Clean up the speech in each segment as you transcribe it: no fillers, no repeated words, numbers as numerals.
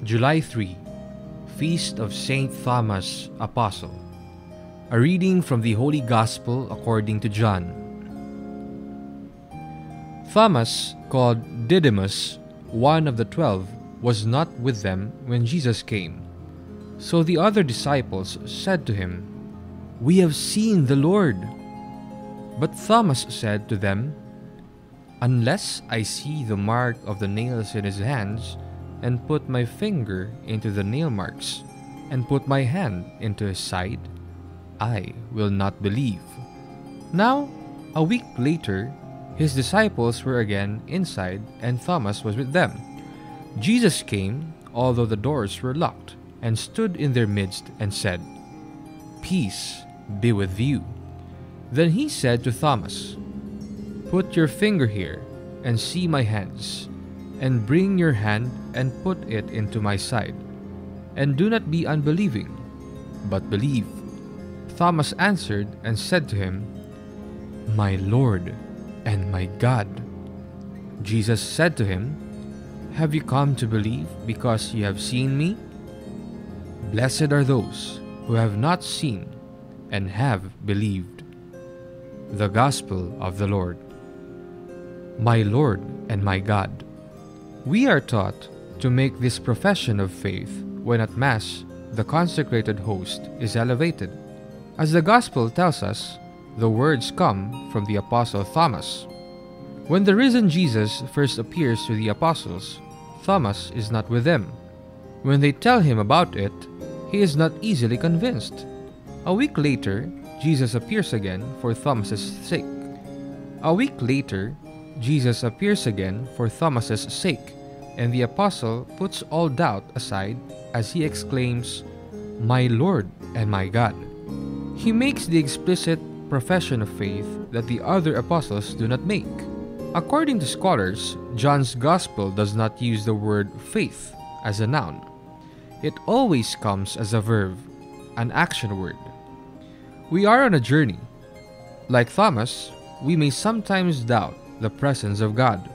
July 3, Feast of Saint Thomas Apostle. A reading from the Holy Gospel according to John. Thomas, called Didymus, one of the 12, was not with them when Jesus came. So the other disciples said to him, "We have seen the Lord." But Thomas said to them, "Unless I see the mark of the nails in his hands, and put my finger into the nail marks, and put my hand into his side, I will not believe." Now, a week later, his disciples were again inside, and Thomas was with them. Jesus came, although the doors were locked, and stood in their midst and said, "Peace be with you." Then he said to Thomas, "Put your finger here, and see my hands, and bring your hand and put it into my side, and do not be unbelieving, but believe." Thomas answered and said to him, "My Lord and my God." Jesus said to him, "Have you come to believe because you have seen me? Blessed are those who have not seen and have believed." The Gospel of the Lord. My Lord and my God. We are taught to make this profession of faith when at Mass the consecrated host is elevated. As the Gospel tells us, the words come from the Apostle Thomas. When the risen Jesus first appears to the apostles, Thomas is not with them. When they tell him about it, he is not easily convinced. A week later, Jesus appears again for Thomas's sake. And the apostle puts all doubt aside as he exclaims, "My Lord and my God." He makes the explicit profession of faith that the other apostles do not make. According to scholars, John's Gospel does not use the word faith as a noun. It always comes as a verb, an action word. We are on a journey. Like Thomas, we may sometimes doubt the presence of God.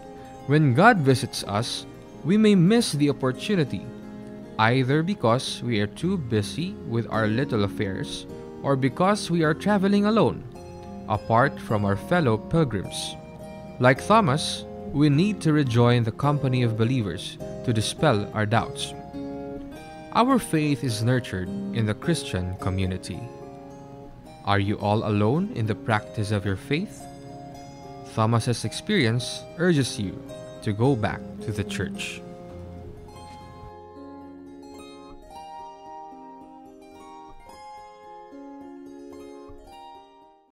When God visits us, we may miss the opportunity, either because we are too busy with our little affairs or because we are traveling alone, apart from our fellow pilgrims. Like Thomas, we need to rejoin the company of believers to dispel our doubts. Our faith is nurtured in the Christian community. Are you all alone in the practice of your faith? Thomas's experience urges you to go back to the church.